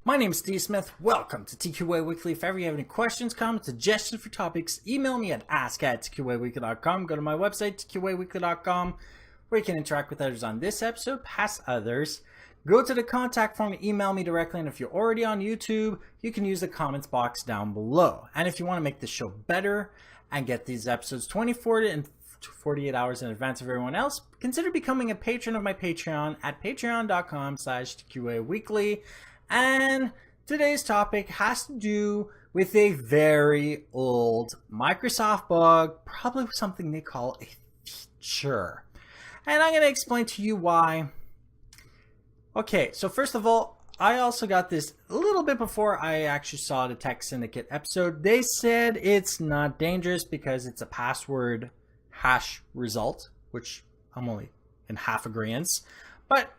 My name is Steve Smith. Welcome to TQA Weekly. If ever you have any questions, comments, suggestions for topics, email me at ask@tqaweekly.com. Go to my website, tqaweekly.com, where you can interact with others on this episode, past others. Go to the contact form and email me directly. And if you're already on YouTube, you can use the comments box down below. And if you want to make the show better and get these episodes 24 and 48 hours in advance of everyone else, consider becoming a patron of my Patreon at patreon.com/TQAweekly. And today's topic has to do with a very old Microsoft bug, probably something they call a feature. And I'm going to explain to you why. Okay, so first of all, I also got this a little bit before I actually saw the Tech Syndicate episode. They said it's not dangerous because it's a password hash result, which I'm only in half agreement. But,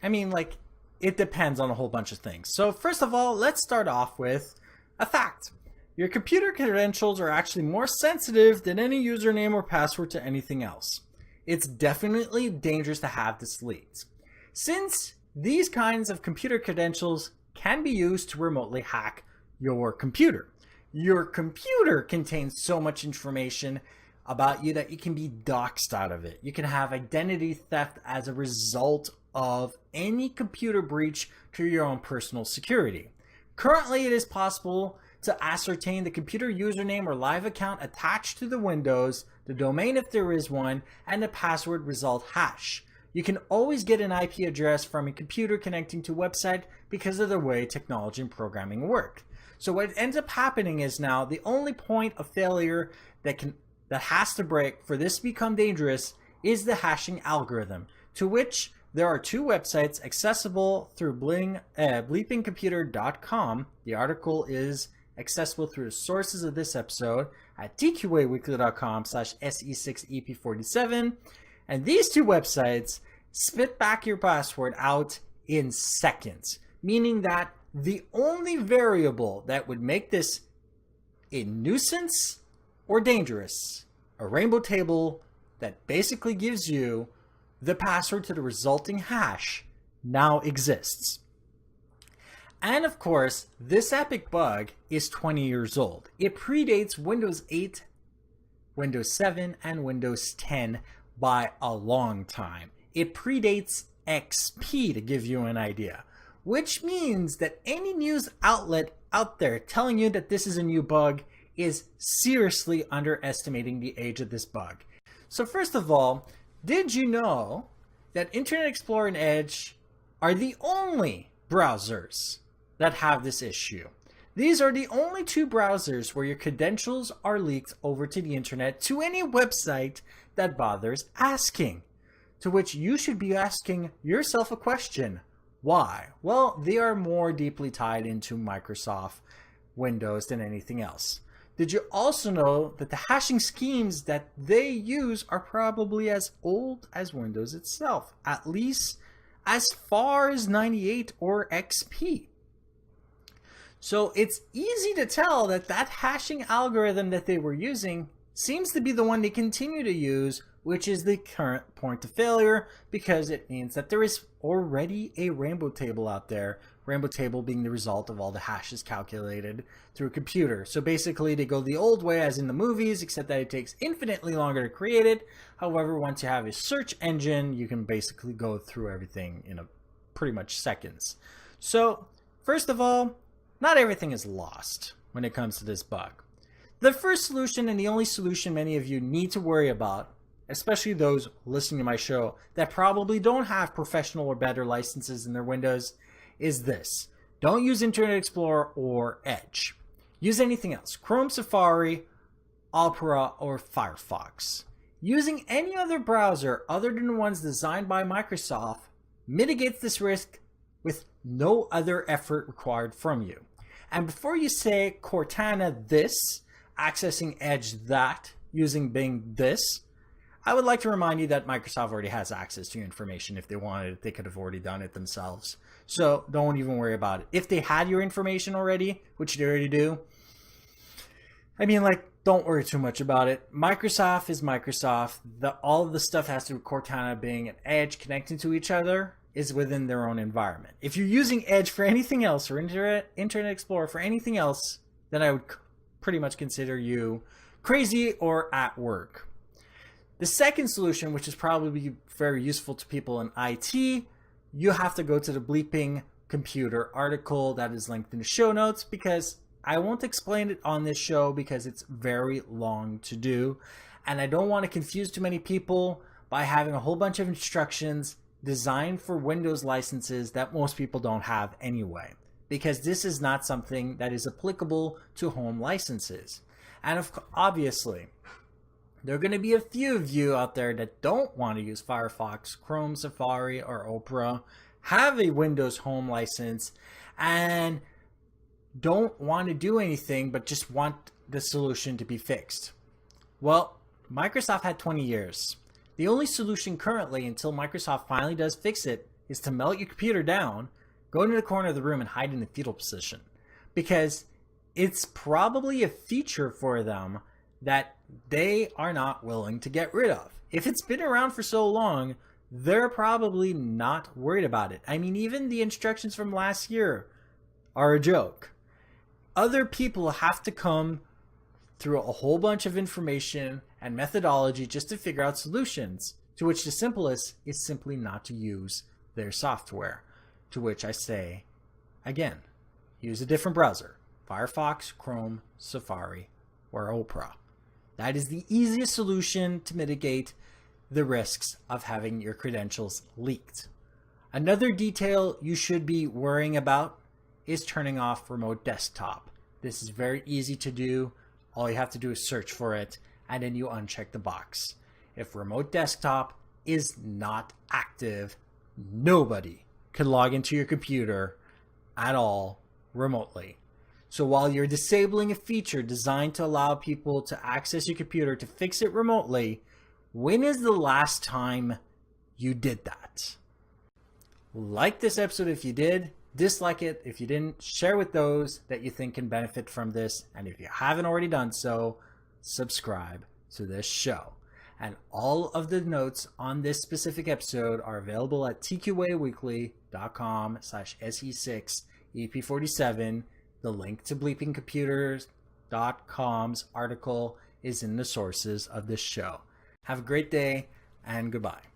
I mean, like, it depends on a whole bunch of things. So first of all, let's start off with a fact. Your computer credentials are actually more sensitive than any username or password to anything else. It's definitely dangerous to have this leaked, since these kinds of computer credentials can be used to remotely hack your computer. Your computer contains so much information about you that you can be doxxed out of it. You can have identity theft as a result of any computer breach to your own personal security. Currently, it is possible to ascertain the computer username or live account attached to the Windows, the domain if there is one, and the password result hash. You can always get an IP address from a computer connecting to a website because of the way technology and programming work. So what ends up happening is now the only point of failure that has to break for this to become dangerous is the hashing algorithm, to which there are two websites accessible through bleepingcomputer.com. The article is accessible through the sources of this episode at tqaweekly.com/se6ep47. And these two websites spit back your password out in seconds, meaning that the only variable that would make this a nuisance or dangerous, a rainbow table that basically gives you the password to the resulting hash, now exists. And of course, this epic bug is 20 years old. It predates Windows 8, Windows 7, and Windows 10 by a long time. It predates XP, to give you an idea, which means that any news outlet out there telling you that this is a new bug is seriously underestimating the age of this bug. So first of all, did you know that Internet Explorer and Edge are the only browsers that have this issue? These are the only two browsers where your credentials are leaked over to the internet to any website that bothers asking. To which you should be asking yourself a question. Why? Well, they are more deeply tied into Microsoft Windows than anything else. Did you also know that the hashing schemes that they use are probably as old as Windows itself, at least as far as 98 or XP? So it's easy to tell that that hashing algorithm that they were using seems to be the one they continue to use, which is the current point of failure, because it means that there is already a rainbow table out there. Rainbow table being the result of all the hashes calculated through a computer. So basically they go the old way as in the movies, except that it takes infinitely longer to create it. However, once you have a search engine, you can basically go through everything in pretty much seconds. So first of all, not everything is lost when it comes to this bug. The first solution, and the only solution many of you need to worry about, especially those listening to my show that probably don't have professional or better licenses in their Windows, is this. Don't use Internet Explorer or Edge. Use anything else. Chrome, Safari, Opera, or Firefox. Using any other browser other than the ones designed by Microsoft mitigates this risk with no other effort required from you. And before you say Cortana this, accessing Edge that, using Bing this, I would like to remind you that Microsoft already has access to your information. If they wanted it, they could have already done it themselves. So don't even worry about it. If they had your information already, which they already do, I mean, like, don't worry too much about it. Microsoft is Microsoft. All of the stuff has to do with Cortana, Bing, and Edge connecting to each other. is within their own environment. If you're using Edge for anything else, or Internet Explorer for anything else, then I would pretty much consider you crazy or at work. The second solution, which is probably very useful to people in IT, you have to go to the Bleeping Computer article that is linked in the show notes, because I won't explain it on this show because it's very long to do, and I don't want to confuse too many people by having a whole bunch of instructions designed for Windows licenses that most people don't have anyway, because this is not something that is applicable to home licenses. And obviously, there are going to be a few of you out there that don't want to use Firefox, Chrome, Safari, or Opera, have a Windows home license, and don't want to do anything but just want the solution to be fixed. Well, Microsoft had 20 years. The only solution currently, until Microsoft finally does fix it, is to melt your computer down, go into the corner of the room, and hide in the fetal position. Because it's probably a feature for them that they are not willing to get rid of. If it's been around for so long, they're probably not worried about it. I mean, even the instructions from last year are a joke. Other people have to come through a whole bunch of information and methodology just to figure out solutions, to which the simplest is simply not to use their software. To which I say, again, use a different browser. Firefox, Chrome, Safari, or Opera. That is the easiest solution to mitigate the risks of having your credentials leaked. Another detail you should be worrying about is turning off remote desktop. This is very easy to do. All you have to do is search for it, and then you uncheck the box. If remote desktop is not active, nobody can log into your computer at all remotely. So while you're disabling a feature designed to allow people to access your computer to fix it remotely, when is the last time you did that? Like this episode if you did, dislike it if you didn't, share with those that you think can benefit from this, and if you haven't already done so, subscribe to this show. And all of the notes on this specific episode are available at tqaweekly.com/se6ep47. The link to bleepingcomputers.com's article is in the sources of this show. Have a great day, and goodbye.